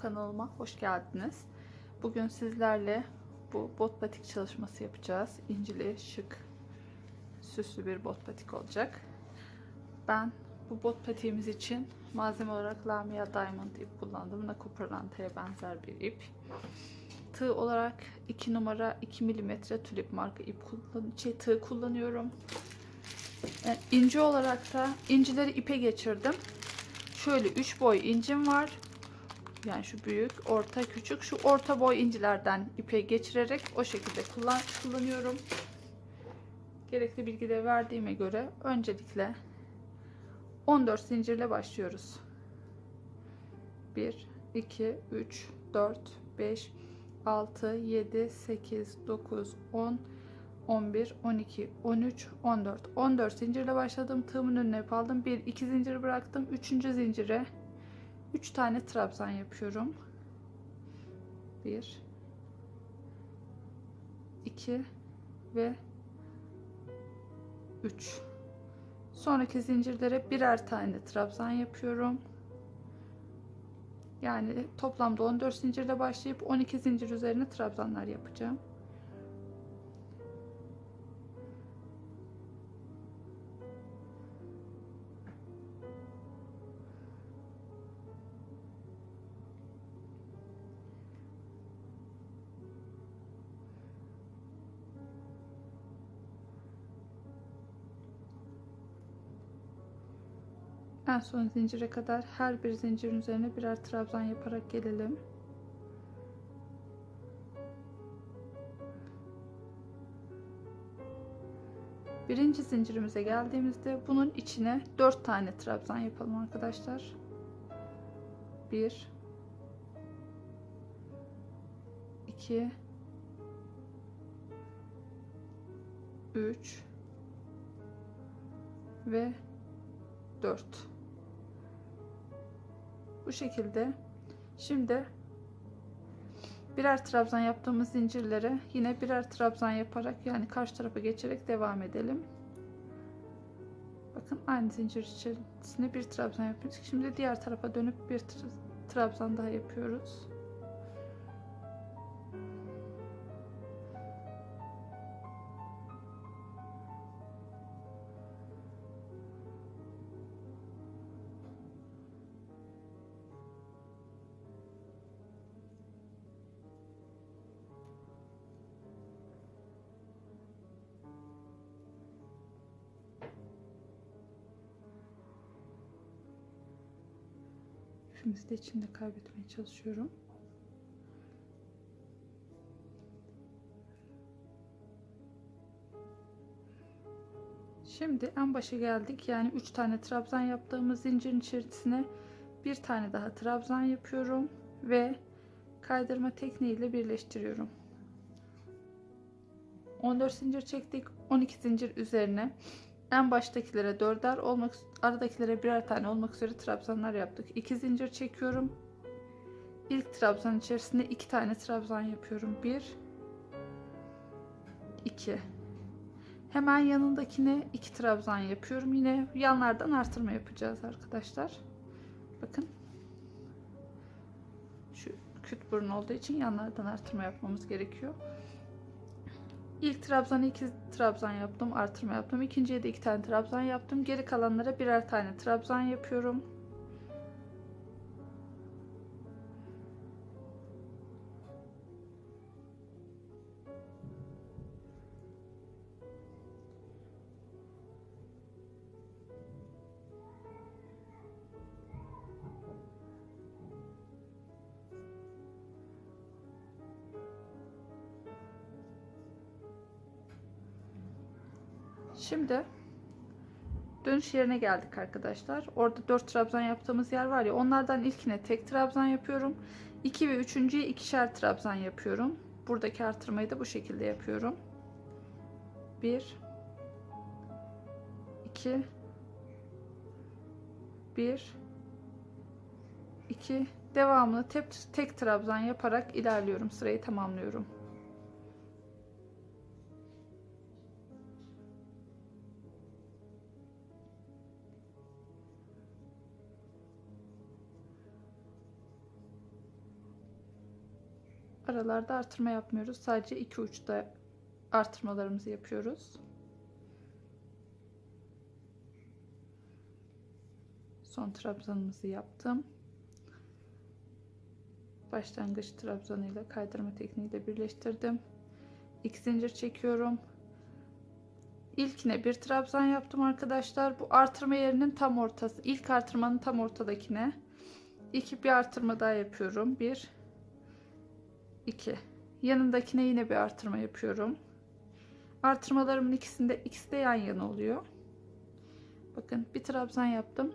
kanalıma hoş geldiniz. Bugün sizlerle bu bot patik çalışması yapacağız. İncili, şık, süslü bir bot patik olacak. Ben bu bot patiğimiz için malzeme olarak Lamia Diamond ip kullandım. Naku Pırlanta'ya benzer bir ip. Tığ olarak 2 numara 2 milimetre tulip marka ip tığ kullanıyorum. İnci olarak da incileri ipe geçirdim. Şöyle 3 boy incim var. Yani şu büyük, orta, küçük. Şu orta boy incilerden ipe geçirerek o şekilde kullanıyorum. Gerekli bilgileri verdiğime göre öncelikle 14 zincirle başlıyoruz. 1, 2, 3, 4, 5, 6, 7, 8, 9, 10, 11, 12, 13, 14. 14 zincirle başladım. Tığımın önüne ip aldım. 1, 2 zincir bıraktım. 3. zincire 3 tane trabzan yapıyorum. 1, 2 ve 3. Sonraki zincirlere birer tane trabzan yapıyorum. Yani toplamda 14 zincirle başlayıp 12 zincir üzerine trabzanlar yapacağım. En son zincire kadar her bir zincirin üzerine birer trabzan yaparak gelelim. Birinci zincirimize geldiğimizde bunun içine 4 tane trabzan yapalım arkadaşlar. 1, 2, 3 ve 4. Bu şekilde. Şimdi birer trabzan yaptığımız zincirlere yine birer trabzan yaparak, yani karşı tarafa geçerek devam edelim. Bakın aynı zincir içerisine bir trabzan yapıyoruz. Şimdi diğer tarafa dönüp bir trabzan daha yapıyoruz. İpimizi de içinde kaybetmeye çalışıyorum. Şimdi en başa geldik. Yani 3 tane trabzan yaptığımız zincirin içerisine bir tane daha trabzan yapıyorum ve kaydırma tekniğiyle birleştiriyorum. 14 zincir çektik. 12 zincir üzerine en baştakilere 4'er olmak, aradakilere birer tane olmak üzere trabzanlar yaptık. 2 zincir çekiyorum. İlk trabzan içerisinde 2 tane trabzan yapıyorum. 1, 2. Hemen yanındakine 2 trabzan yapıyorum. Yine yanlardan artırma yapacağız arkadaşlar. Bakın. Şu küt burun olduğu için yanlardan artırma yapmamız gerekiyor. İlk trabzanı 2 trabzan yaptım, artırma yaptım. İkinciye de 2 tane trabzan yaptım. Geri kalanlara birer tane trabzan yapıyorum. Şimdi dönüş yerine geldik arkadaşlar. Orada 4 trabzan yaptığımız yer var ya, onlardan ilkine tek trabzan yapıyorum. 2 ve 3.'ye ikişer trabzan yapıyorum. Buradaki artırmayı da bu şekilde yapıyorum. 1, 2, 1, 2. Devamını tek trabzan yaparak ilerliyorum. Sırayı tamamlıyorum. Aralarda artırma yapmıyoruz. Sadece iki uçta artırmalarımızı yapıyoruz. Son trabzanımızı yaptım. Başlangıç trabzanıyla kaydırma tekniğiyle birleştirdim. 2 zincir çekiyorum. İlkine bir trabzan yaptım arkadaşlar. Bu artırma yerinin tam ortası. İlk artırmanın tam ortadakine bir artırma daha yapıyorum. 1 2. Yanındakine yine bir artırma yapıyorum. Artırmalarımın ikisi de yan yana oluyor. Bakın bir trabzan yaptım.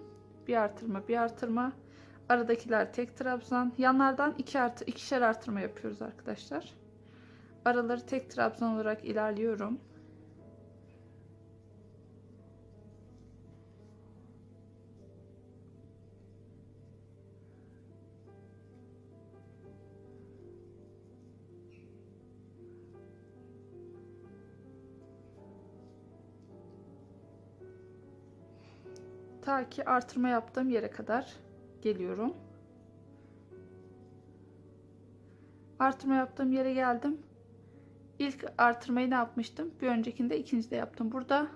Bir artırma, bir artırma. Aradakiler tek trabzan. Yanlardan ikişer artırma yapıyoruz arkadaşlar. Araları tek trabzan olarak ilerliyorum. Ta ki artırma yaptığım yere kadar geliyorum. Artırma yaptığım yere geldim. İlk artırmayı ne yapmıştım? Bir öncekinde ikincide yaptım. Burada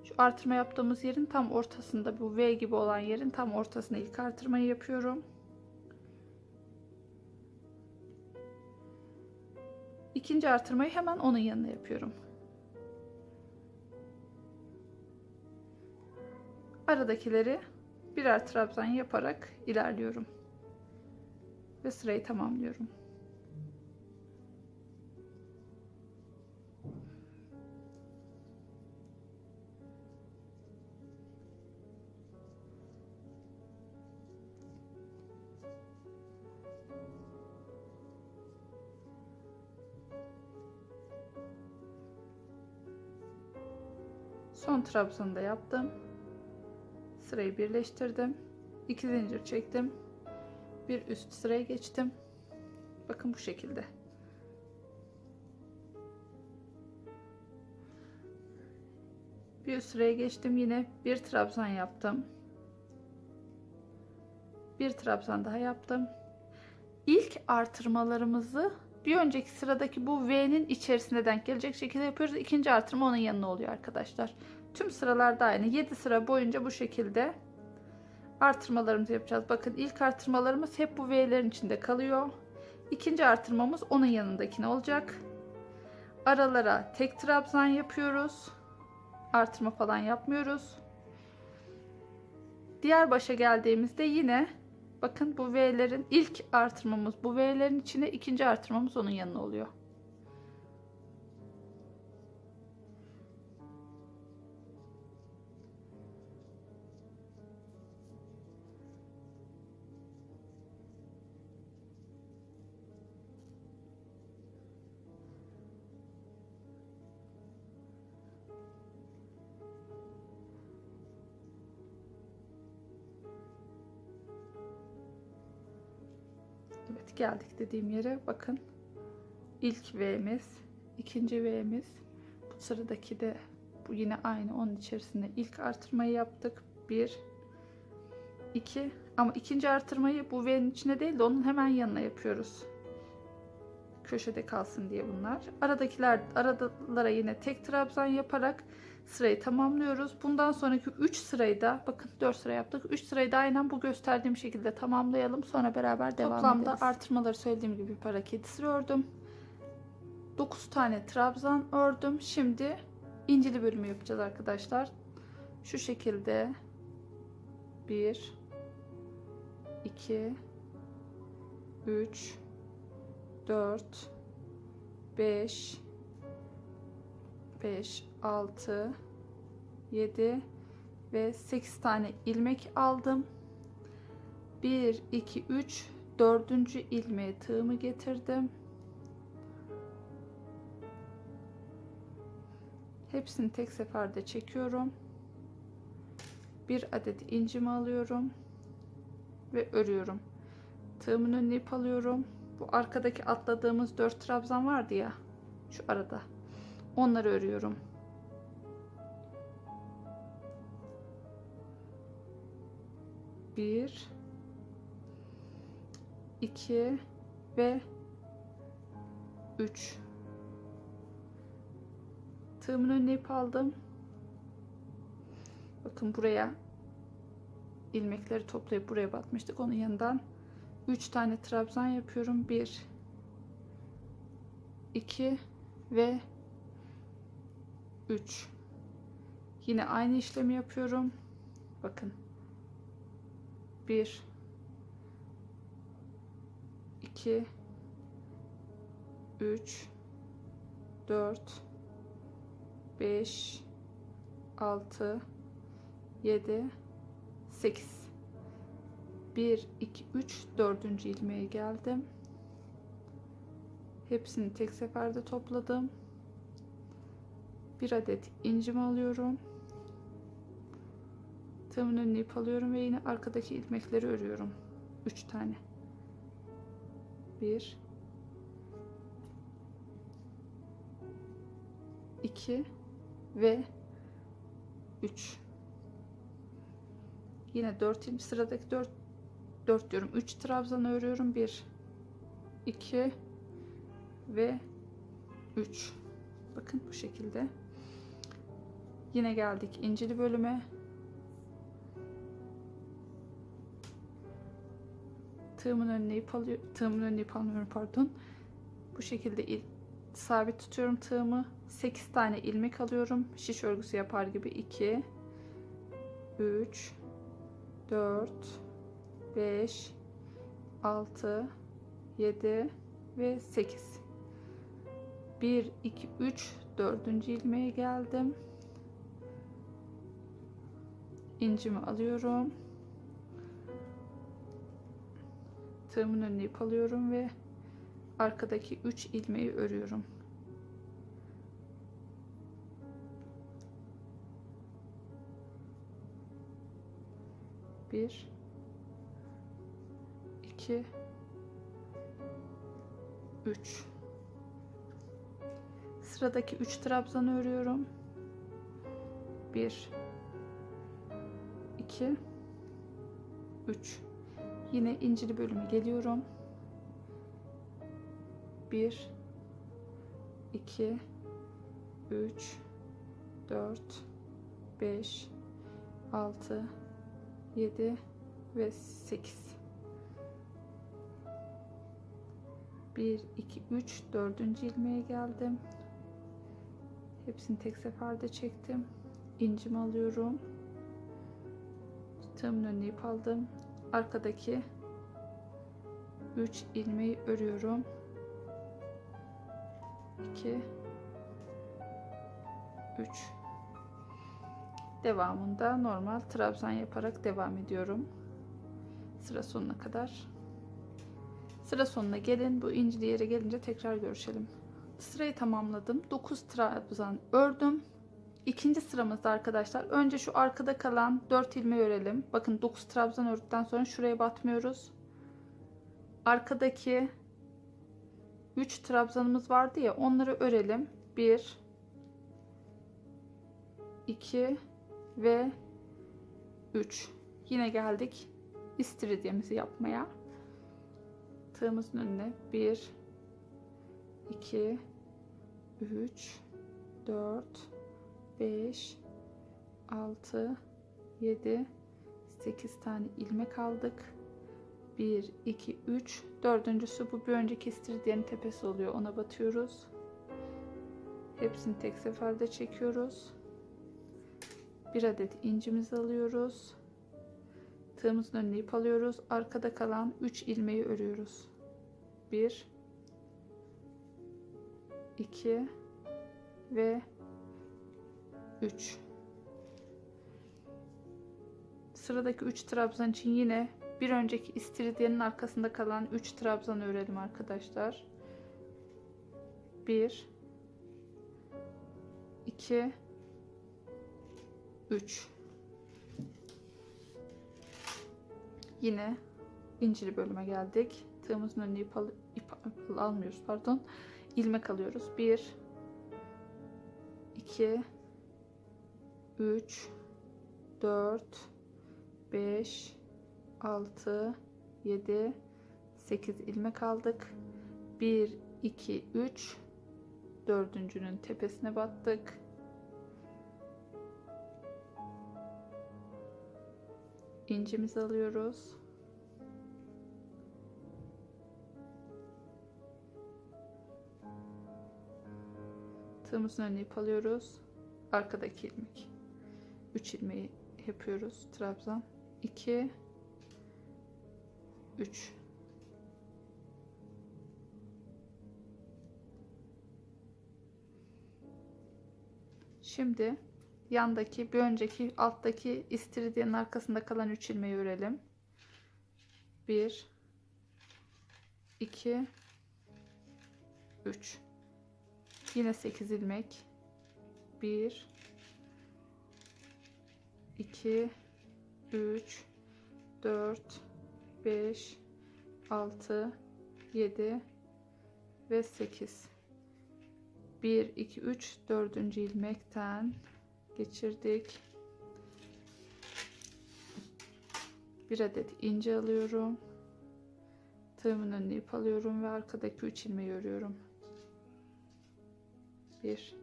şu artırma yaptığımız yerin tam ortasında, bu V gibi olan yerin tam ortasına ilk artırmayı yapıyorum. İkinci artırmayı hemen onun yanına yapıyorum. Aradakileri birer trabzan yaparak ilerliyorum ve sırayı tamamlıyorum. Son trabzanı da yaptım. Sırayı birleştirdim. 2 zincir çektim. Bir üst sıraya geçtim. Bakın bu şekilde. Bir üst sıraya geçtim. Yine bir trabzan yaptım. Bir trabzan daha yaptım. İlk artırmalarımızı bir önceki sıradaki bu V'nin içerisine denk gelecek şekilde yapıyoruz. İkinci artırma onun yanına oluyor arkadaşlar. Tüm sıralarda aynı. 7 sıra boyunca bu şekilde artırmalarımızı yapacağız. Bakın ilk artırmalarımız hep bu V'lerin içinde kalıyor. İkinci artırmamız onun yanındakine olacak. Aralara tek trabzan yapıyoruz. Artırma falan yapmıyoruz. Diğer başa geldiğimizde yine bakın bu V'lerin ilk artırmamız bu V'lerin içine, ikinci artırmamız onun yanına oluyor. Evet, geldik dediğim yere. Bakın ilk V'miz, ikinci V'miz, bu sıradaki de bu yine aynı, onun içerisinde ilk artırmayı yaptık. 1 2, ama ikinci artırmayı bu V'nin içine değil de onun hemen yanına yapıyoruz. Köşede kalsın diye bunlar. Aralara yine tek trabzan yaparak sırayı tamamlıyoruz. Bundan sonraki 3 sırayı da bakın 4 sıra yaptık. 3 sırayı da aynen bu gösterdiğim şekilde tamamlayalım. Sonra beraber devam ederiz. Toplamda artırmaları söylediğim gibi bir hareket sıra ördüm. 9 tane trabzan ördüm. Şimdi incili bölümü yapacağız arkadaşlar. Şu şekilde 1 2 3 4 5 6 7 ve 8 tane ilmek aldım. 1 2 3 4. ilmeğe tığımı getirdim. Hepsini tek seferde çekiyorum. Bir adet incimi alıyorum ve örüyorum. Tığımın önüne ip alıyorum. Bu arkadaki atladığımız 4 trabzan vardı ya, şu arada. Onları örüyorum. Bir, iki ve 3. Tığımın önüne ip aldım. Bakın buraya ilmekleri toplayıp buraya batmıştık. Onun yanından 3 tane trabzan yapıyorum. 1, 2 ve 3. Yine aynı işlemi yapıyorum. Bakın. 1, 2, 3, 4, 5, 6, 7, 8. 1, 2, 3, 4. ilmeğe geldim. Hepsini tek seferde topladım. Bir adet incimi alıyorum. Tığımın önüne ip alıyorum ve yine arkadaki ilmekleri örüyorum. 3 tane. 1, 2 ve 3. Yine 4 sıradaki 4 diyorum. 3 trabzan örüyorum. 1, 2 ve 3. Bakın bu şekilde. Yine geldik incili bölüme. Tığımın önüne ip almıyorum, pardon. Bu şekilde sabit tutuyorum tığımı. 8 tane ilmek alıyorum. Şiş örgüsü yapar gibi 2, 3, 4, 5, 6, 7 ve 8. 1, 2, 3, 4. ilmeğe geldim. İncimi alıyorum. Tığımın önüne ip alıyorum ve arkadaki 3 ilmeği örüyorum. Bir, 2, 3. Sıradaki 3 trabzan örüyorum. 1, 2, 3. Yine incili bölüme geliyorum. 1, 2, 3, 4, 5, 6, 7 ve 8. 1, 2, 3, 4. ilmeğe geldim. Hepsini tek seferde çektim. İncimi alıyorum. Tığımın önüne ip aldım. Arkadaki 3 ilmeği örüyorum. 2, 3. Devamında normal trabzan yaparak devam ediyorum. Sıra sonuna kadar. Sıra sonuna gelin. Bu incili yere gelince tekrar görüşelim. Sırayı tamamladım. 9 trabzan ördüm. İkinci sıramızda arkadaşlar önce şu arkada kalan 4 ilmeği örelim. Bakın 9 trabzan ördükten sonra şuraya batmıyoruz. Arkadaki 3 trabzanımız vardı ya, onları örelim. 1, 2 ve 3. Yine geldik istiridyemizi yapmaya. Tığımızın önüne 1, 2, 3, 4, 5, 6, 7, 8 tane ilmek aldık. 1, 2, 3. Dördüncüsü bu bir önceki istiridyenin tepesi oluyor. Ona batıyoruz. Hepsini tek seferde çekiyoruz. Bir adet incimizi alıyoruz. Tığımızın önüne ip alıyoruz. Arkada kalan 3 ilmeği örüyoruz. 1, 2 ve 3. Sıradaki 3 trabzan için yine bir önceki istiridyenin arkasında kalan 3 trabzan örelim arkadaşlar. 1, 2, 3. Yine incili bölüme geldik. Tığımızın önüne ip almıyoruz, pardon. İlmek alıyoruz. 1, 2, 3, 4, 5, 6, 7, 8 ilmek aldık. 1, 2, 3. Dördüncünün tepesine battık. İncimizi alıyoruz. Tığımızın önüne ip alıyoruz. Arkadaki ilmek. 3 ilmeği yapıyoruz. Trabzan. 2, 3. Şimdi yandaki, bir önceki alttaki istiridyenin arkasında kalan 3 ilmeği örelim. 1, 2, 3. Yine 8 ilmek. 1, 2, 3, 4, 5, 6, 7 ve 8. 1, 2, 3, 4. ilmekten geçirdik. Bir adet ince alıyorum. Tığımın önüne ip alıyorum ve arkadaki 3 ilmeği örüyorum. 1,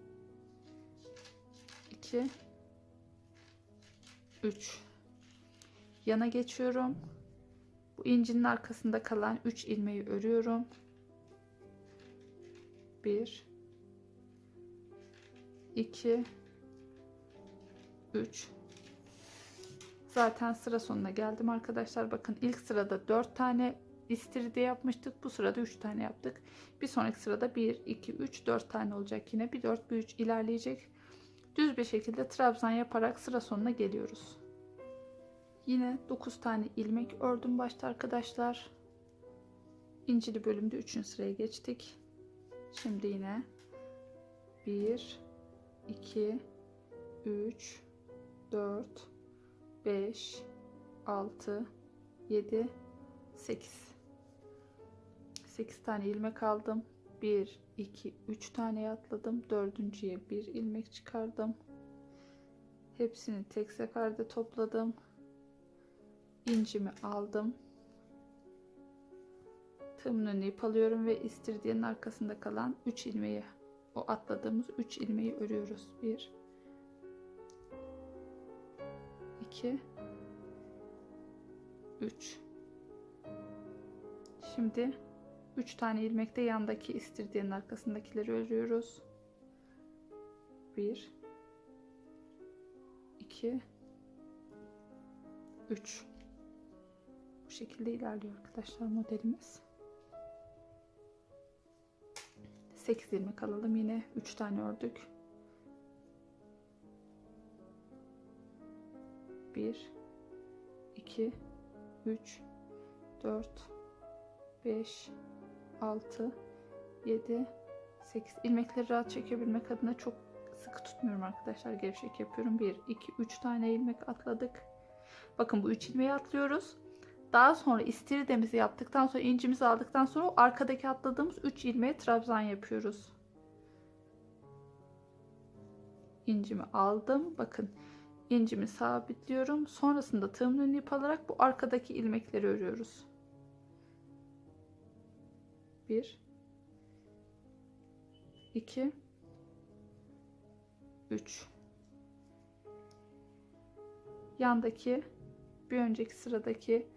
2, 3. Yana geçiyorum. Bu incinin arkasında kalan 3 ilmeği örüyorum. 1, 2, 3. Zaten sıra sonuna geldim arkadaşlar. Bakın ilk sırada 4 tane istiridye yapmıştık. Bu sırada 3 tane yaptık. Bir sonraki sırada 1, 2, 3, 4 tane olacak yine. Bir 4, bir 3 ilerleyecek. Düz bir şekilde trabzan yaparak sıra sonuna geliyoruz. Yine 9 tane ilmek ördüm başta arkadaşlar. İncili bölümde 3. sıraya geçtik. Şimdi yine 1, 2, 3, 4, 5, 6, 7, 8. 8 tane ilmek aldım. 1, 2, 3 tane atladım. Dördüncüye bir ilmek çıkardım. Hepsini tek seferde topladım. İncimi aldım. Tığımın önüne ip alıyorum ve istiridyenin arkasında kalan 3 ilmeği, o atladığımız 3 ilmeği örüyoruz. 1, 2, 3. Şimdi 3 tane ilmekte yandaki istiridyenin arkasındakileri örüyoruz. 1, 2, 3. Bu şekilde ilerliyor arkadaşlar modelimiz. 8 ilmek alalım, yine 3 tane ördük. 1, 2, 3, 4, 5, 6, 7, 8. ilmekleri rahat çekebilmek adına çok sıkı tutmuyorum arkadaşlar, gevşek yapıyorum. 1, 2, 3 tane ilmek atladık. Bakın bu 3 ilmeği atlıyoruz. Daha sonra istiridyemizi yaptıktan sonra, incimizi aldıktan sonra o arkadaki atladığımız 3 ilmeğe trabzan yapıyoruz. İncimi aldım. Bakın incimi sabitliyorum. Sonrasında tığımın önüne ip alarak bu arkadaki ilmekleri örüyoruz. 1, 2, 3. Yandaki, bir önceki sıradaki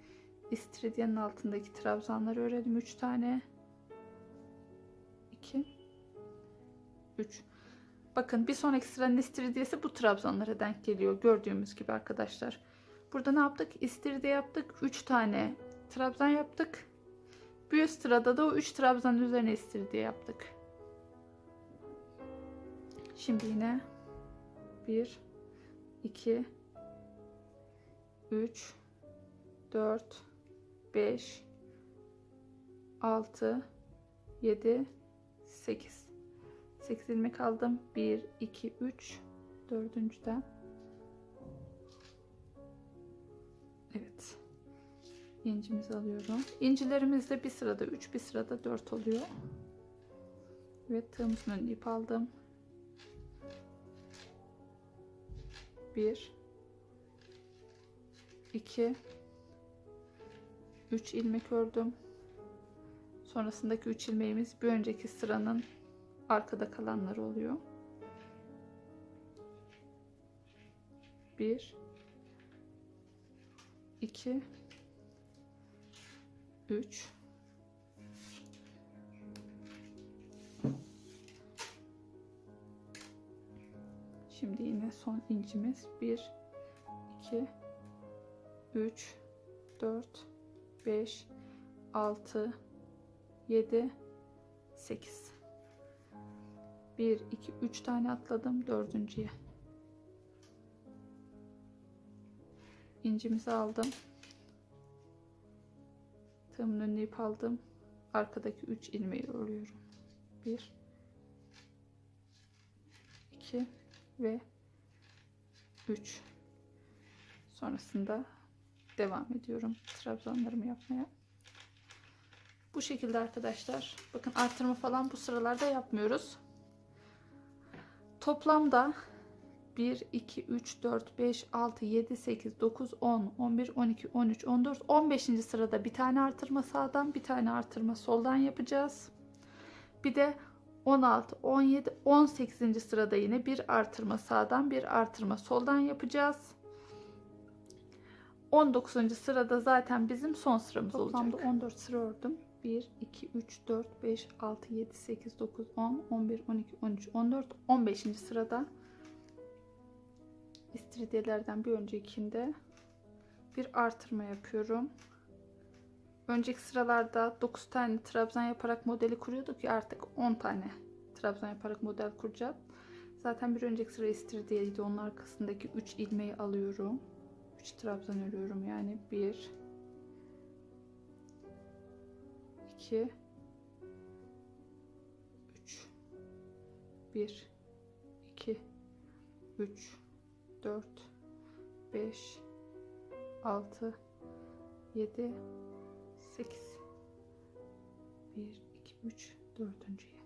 istiridyenin altındaki trabzanları örelim. 3 tane. 2, 3. Bakın bir sonraki sıranın istiridyesi bu trabzanlara denk geliyor. Gördüğümüz gibi arkadaşlar. Burada ne yaptık? İstiridye yaptık. 3 tane trabzan yaptık. Bir üst sırada da o 3 trabzanın üzerine istiridye yaptık. Şimdi yine 1, 2, 3, 4, 5, 6, 7, 8. 8 ilmek aldım. 1, 2, 3. Dördüncüden. Evet. İncimizi alıyorum. İncilerimiz de bir sırada 3, bir sırada 4 oluyor. Evet, tığımızın önüne ip aldım. 1, 2, 3 ilmek ördüm. Sonrasındaki 3 ilmeğimiz bir önceki sıranın arkada kalanları oluyor. 1 2 3 Şimdi yine son incimiz 1 2 3 4 5 6 7 8 1 2 3 tane atladım, dördüncüye incimizi aldım, tığımın önüne ip aldım, arkadaki 3 ilmeği örüyorum. 1 2 ve 3. Sonrasında devam ediyorum trabzanlarımı yapmaya. Bu şekilde arkadaşlar. Bakın artırma falan bu sıralarda yapmıyoruz. Toplamda 1 2 3 4 5 6 7 8 9 10 11 12 13 14 15. sırada bir tane artırma sağdan, bir tane artırma soldan yapacağız. Bir de 16 17 18. sırada yine bir artırma sağdan, bir artırma soldan yapacağız. 19. sırada zaten bizim son sıramız olacak. Toplamda 14 sıra ördüm. 1 2 3 4 5 6 7 8 9 10 11 12 13 14 15. sırada istiridyelerden bir öncekinde bir artırma yapıyorum. Önceki sıralarda 9 tane trabzan yaparak modeli kuruyorduk ya, artık 10 tane trabzan yaparak model kuracağız. Zaten bir önceki sıra istiridyeydi. Onun arkasındaki 3 ilmeği alıyorum. 3 trabzan örüyorum. Yani 1 2 3 1 2 3 4 5 6 7 8 1 2 3 dördüncüye.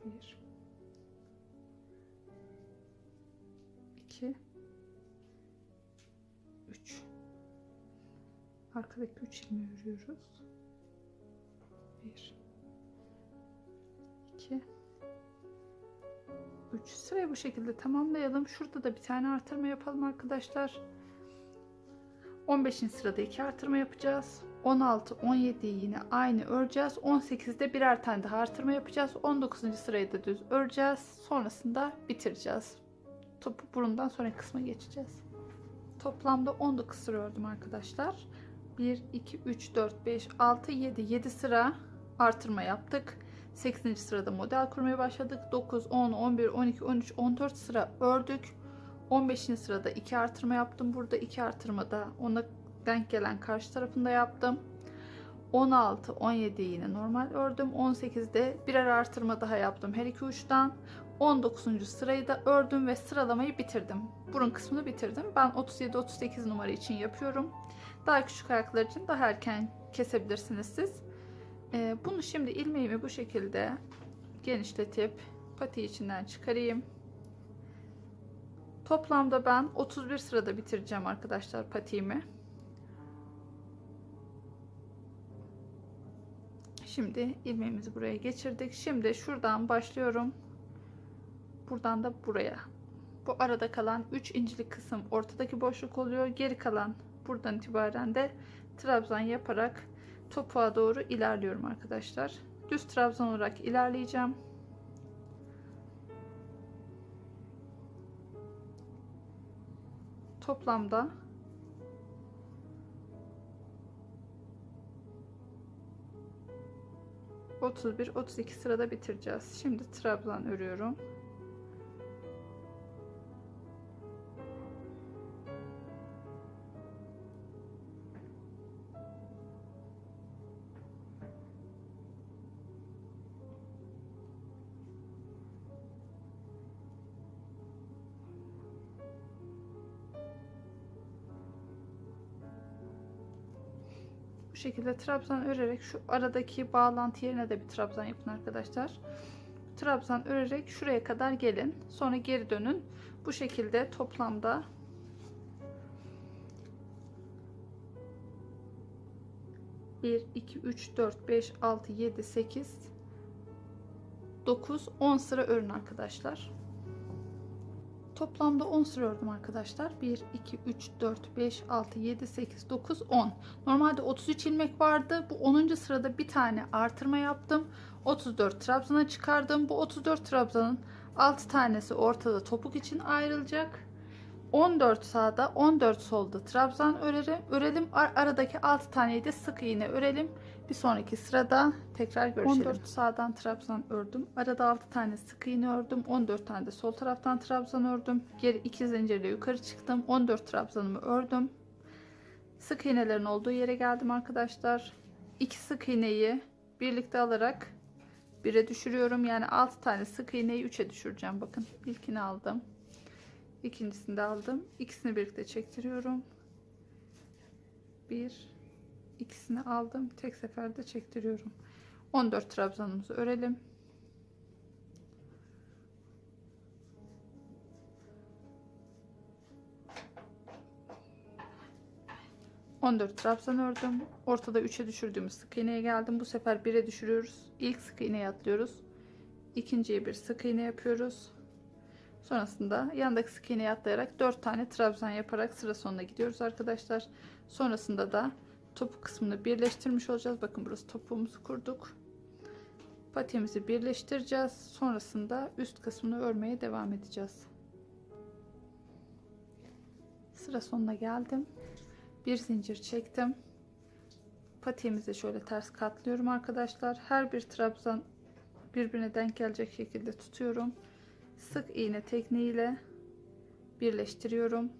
Bir, iki, üç. Arkadaki 3 ilmeği örüyoruz. 1 2 3. Sırayı bu şekilde tamamlayalım. Şurada da bir tane artırma yapalım arkadaşlar. 15. sırada 2 artırma yapacağız. 16 17'yi yine aynı öreceğiz. 18'de birer tane daha artırma yapacağız. 19. sırayı da düz öreceğiz. Sonrasında bitireceğiz. Topu burundan sonraki kısma geçeceğiz. Toplamda 19 sıra ördüm arkadaşlar. 1 2 3 4 5 6 7 sıra artırma yaptık. 8. sırada model kurmaya başladık. 9 10 11 12 13 14 sıra ördük. 15. sırada 2 artırma yaptım. Burada 2 artırma da ona denk gelen karşı tarafında yaptım. 16 17 yine normal ördüm. 18'de birer artırma daha yaptım her iki uçtan. 19. sırayı da ördüm ve sıralamayı bitirdim. Burun kısmını bitirdim. Ben 37 38 numara için yapıyorum. Daha küçük ayaklar için daha erken kesebilirsiniz siz. Bunu şimdi ilmeğimi bu şekilde genişletip patiği içinden çıkarayım. Toplamda ben 31 sırada bitireceğim arkadaşlar patiğimi. Şimdi ilmeğimizi buraya geçirdik. Şimdi şuradan başlıyorum. Buradan da buraya. Bu arada kalan 3 incilik kısım ortadaki boşluk oluyor. Geri kalan buradan itibaren de trabzan yaparak topuğa doğru ilerliyorum arkadaşlar. Düz trabzan olarak ilerleyeceğim. Toplamda 31 32 sırada bitireceğiz. Şimdi trabzan örüyorum. şekilde trabzan örerek şu aradaki bağlantı yerine de bir trabzan yapın arkadaşlar. trabzan örerek şuraya kadar gelin. Sonra geri dönün. Bu şekilde toplamda 1, 2, 3, 4, 5, 6, 7, 8, 9, 10 sıra örün arkadaşlar. Toplamda 10 sıra ördüm arkadaşlar. 1, 2, 3, 4, 5, 6, 7, 8, 9, 10. Normalde 33 ilmek vardı. Bu 10. sırada bir tane artırma yaptım. 34 trabzana çıkardım. Bu 34 trabzanın 6 tanesi ortada topuk için ayrılacak. 14 sağda 14 solda trabzan örelim. Aradaki 6 taneyi de sık iğne örelim. Bir sonraki sırada tekrar görüşelim. 14 sağdan trabzan ördüm. Arada 6 tane sık iğne ördüm. 14 tane de sol taraftan trabzan ördüm. Geri 2 zincirle yukarı çıktım. 14 trabzanımı ördüm. Sık iğnelerin olduğu yere geldim arkadaşlar. 2 sık iğneyi birlikte alarak 1'e düşürüyorum. Yani 6 tane sık iğneyi 3'e düşüreceğim. Bakın ilkini aldım. İkincisini de aldım. İkisini birlikte çektiriyorum. İkisini aldım. Tek seferde çektiriyorum. 14 trabzanımızı örelim. ...14 trabzan ördüm. Ortada 3'e düşürdüğümüz sık iğneye geldim. Bu sefer 1'e düşürüyoruz. İlk sık iğneyi atlıyoruz. İkinciye bir sık iğne yapıyoruz. Sonrasında yandaki sık iğneyi atlayarak 4 tane trabzan yaparak sıra sonuna gidiyoruz arkadaşlar. Sonrasında da topuk kısmını birleştirmiş olacağız. Bakın burası topuğumuzu kurduk. Patiğimizi birleştireceğiz. Sonrasında üst kısmını örmeye devam edeceğiz. Sıra sonuna geldim. Bir zincir çektim. Patiğimizi şöyle ters katlıyorum arkadaşlar. Her bir trabzan birbirine denk gelecek şekilde tutuyorum. Sık iğne tekniğiyle birleştiriyorum.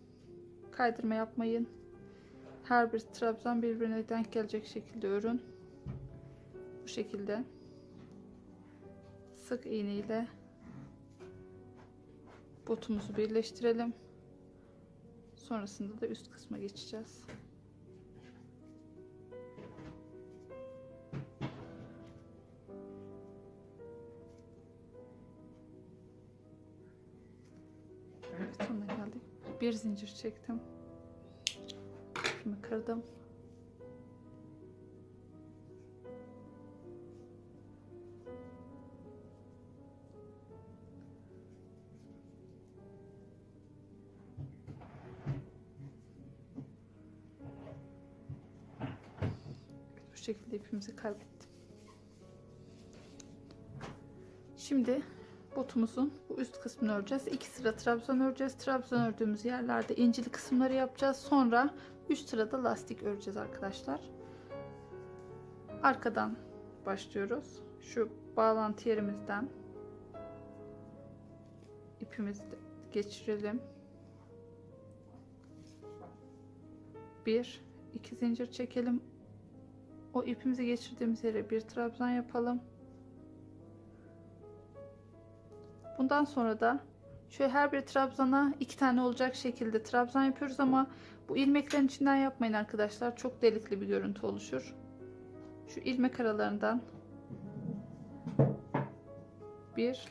Kaydırma yapmayın. Her bir trabzan birbirine denk gelecek şekilde örün. Bu şekilde sık iğne ile botumuzu birleştirelim. Sonrasında da üst kısma geçeceğiz. Evet, sonuna geldik. Bir zincir çektim. Şimdi kırdım. Bu şekilde ipimizi kaybettim. Şimdi botumuzun bu üst kısmını öreceğiz. 2 sıra trabzan öreceğiz. Trabzan ördüğümüz yerlerde incili kısımları yapacağız. Sonra 3 sırada lastik öreceğiz arkadaşlar. Arkadan başlıyoruz. Şu bağlantı yerimizden ipimizi geçirelim. 1 2 zincir çekelim. O ipimizi geçirdiğimiz yere bir trabzan yapalım. Bundan sonra da şöyle her bir trabzana 2 tane olacak şekilde trabzan yapıyoruz ama bu ilmeklerin içinden yapmayın arkadaşlar. Çok delikli bir görüntü oluşur. Şu ilmek aralarından 1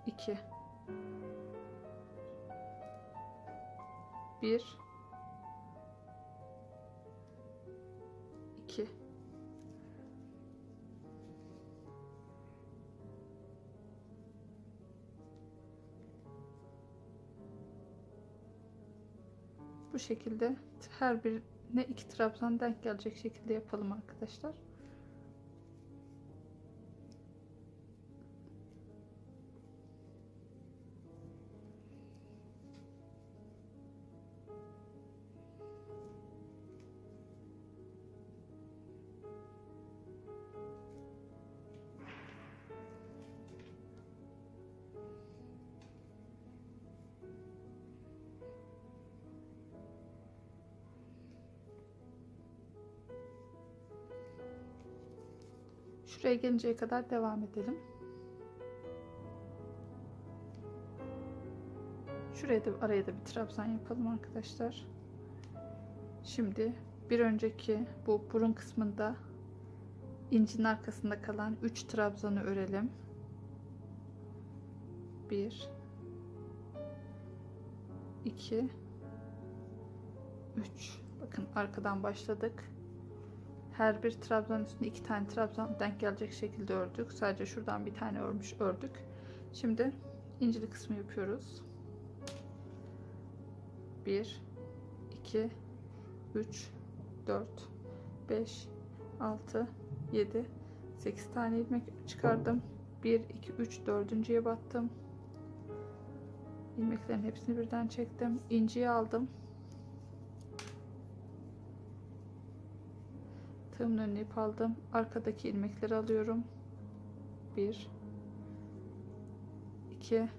2 1 2 Bu şekilde her birine 2 trabzan denk gelecek şekilde yapalım arkadaşlar. Şuraya gelinceye kadar devam edelim. Şuraya da araya da bir trabzan yapalım arkadaşlar. Şimdi bir önceki bu burun kısmında İncinin arkasında kalan 3 trabzanı örelim. 1 2 3. Bakın arkadan başladık. Her bir trabzanın üstüne 2 tane trabzan denk gelecek şekilde ördük. Sadece şuradan bir tane ördük. Şimdi incili kısmı yapıyoruz. 1 2 3 4 5 6 7 8 tane ilmek çıkardım. 1 2 3 dördüncüye battım. İlmeklerin hepsini birden çektim. İnciyi aldım. Tığımın önüne ip aldım. Arkadaki ilmekleri alıyorum. 1 2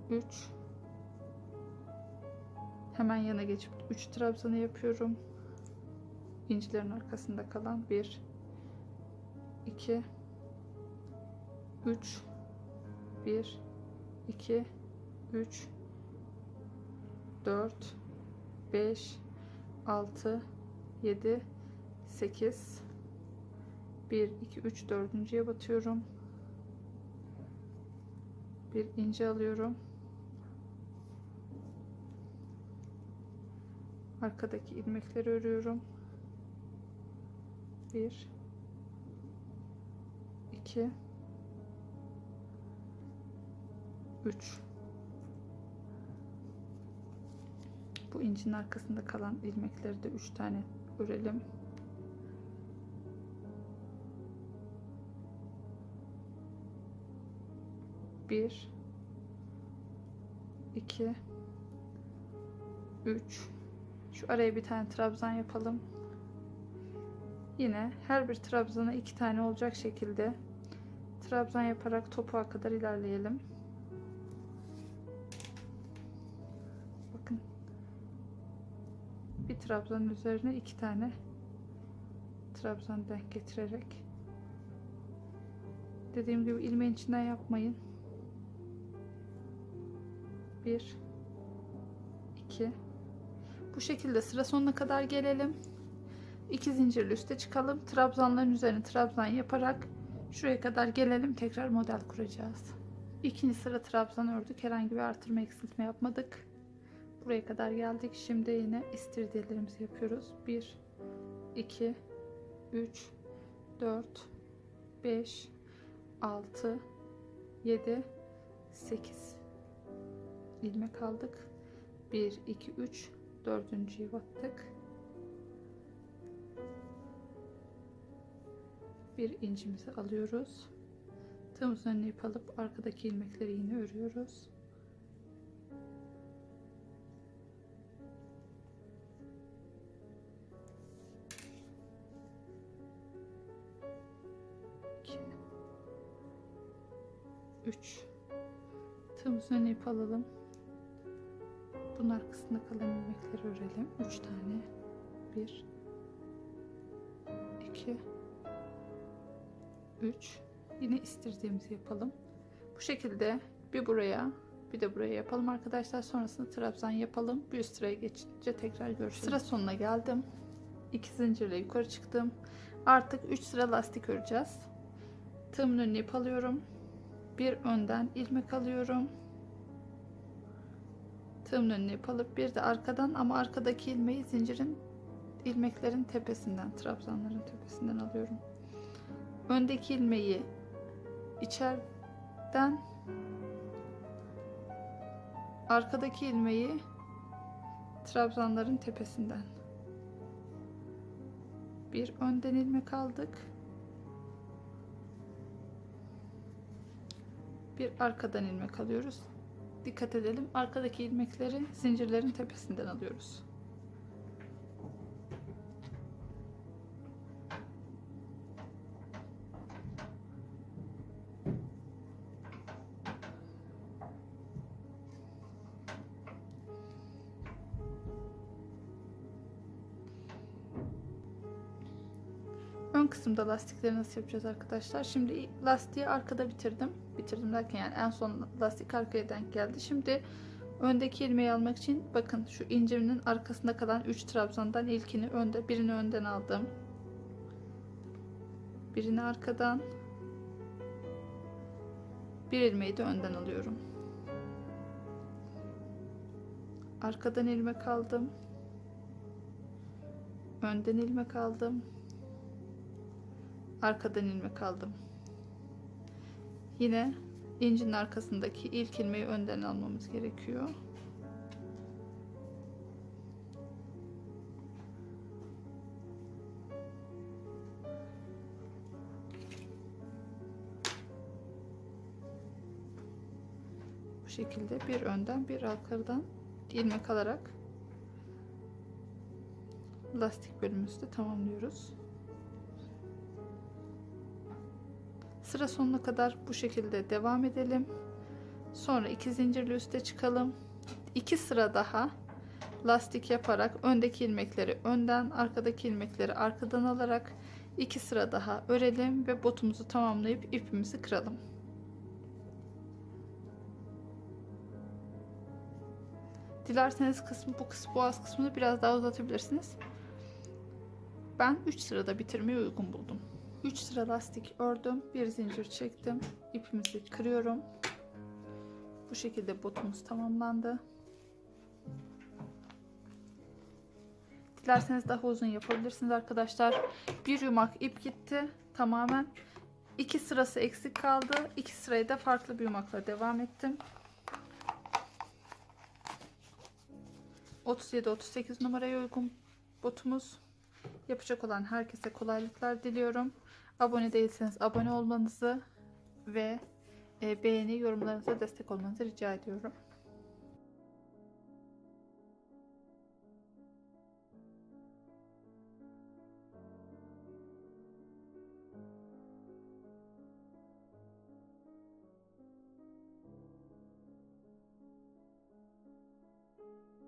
3. Hemen yana geçip 3 trabzanı yapıyorum. İncilerin arkasında kalan 1 2 3 1 2 3 4 5 6 7 8 1 2 3 dördüncüye batıyorum. Bir ince alıyorum. Arkadaki ilmekleri örüyorum. 1 2 3. Bu incinin arkasında kalan ilmekleri de 3 tane örelim. Bir 2 3. Şu araya bir tane trabzan yapalım. Yine her bir trabzana 2 tane olacak şekilde trabzan yaparak topuğa kadar ilerleyelim. Bakın, bir trabzanın üzerine 2 tane trabzan denk getirerek, dediğim gibi ilmeğin içinden yapmayın. 1 2. Bu şekilde sıra sonuna kadar gelelim. 2 zincirli üste çıkalım. Trabzanların üzerine trabzan yaparak şuraya kadar gelelim. Tekrar model kuracağız. İkinci sıra trabzan ördük. Herhangi bir artırma eksiltme yapmadık. Buraya kadar geldik. Şimdi yine istiridyelerimizi yapıyoruz. 1 2 3 4 5 6 7 8 ilmek aldık. 1 2 3 dördüncüyü battık. Bir incimizi alıyoruz. Tığımızın önüne ip alıp arkadaki ilmekleri yine örüyoruz. İki, 3. Tığımızın önüne ip alalım. Bunun arkasında kalan ilmekleri örelim. 3 tane. 1 2 3. Yine istirdiğimizi yapalım. Bu şekilde bir buraya bir de buraya yapalım arkadaşlar. Sonrasında trabzan yapalım. Bir üst sıraya geçince tekrar görüşürüz. Sıra sonuna geldim. 2 zincirle yukarı çıktım. Artık 3 sıra lastik öreceğiz. Tığımın önüne ip alıyorum. Bir önden ilmek alıyorum. Tığımın önüne ip alıp bir de arkadan, ama arkadaki ilmeği ilmeklerin tepesinden, trabzanların tepesinden alıyorum. Öndeki ilmeği içeriden, arkadaki ilmeği trabzanların tepesinden. Bir önden ilmek aldık. Bir arkadan ilmek alıyoruz. Dikkat edelim. Arkadaki ilmekleri zincirlerin tepesinden alıyoruz. Ön kısımda lastikleri nasıl yapacağız arkadaşlar? Şimdi lastiği arkada bitirdim. Bitirdim derken yani en son lastik arkaya denk geldi. Şimdi öndeki ilmeği almak için bakın şu incimin arkasında kalan 3 trabzandan ilkini birini önden aldım. Birini arkadan, bir ilmeği de önden alıyorum. Arkadan ilmek aldım. Önden ilmek aldım. Arkadan ilmek aldım. Yine incinin arkasındaki ilk ilmeği önden almamız gerekiyor. Bu şekilde bir önden bir arkadan ilmek alarak lastik bölümümüzü de tamamlıyoruz. Sıra sonuna kadar bu şekilde devam edelim. Sonra 2 zincirli üste çıkalım. 2 sıra daha lastik yaparak öndeki ilmekleri önden, arkadaki ilmekleri arkadan alarak 2 sıra daha örelim ve botumuzu tamamlayıp ipimizi kıralım. Dilerseniz bu boğaz kısmını biraz daha uzatabilirsiniz. Ben 3 sırada bitirmeyi uygun buldum. 3 sıra lastik ördüm, bir zincir çektim, ipimizi kırıyorum. Bu şekilde botumuz tamamlandı. Dilerseniz daha uzun yapabilirsiniz arkadaşlar. Bir yumak ip gitti tamamen. 2 sırası eksik kaldı. 2 sırayı da farklı bir yumakla devam ettim. 37-38 numaraya uygun botumuz. Yapacak olan herkese kolaylıklar diliyorum. Abone değilseniz abone olmanızı ve beğeni, yorumlarınıza destek olmanızı rica ediyorum.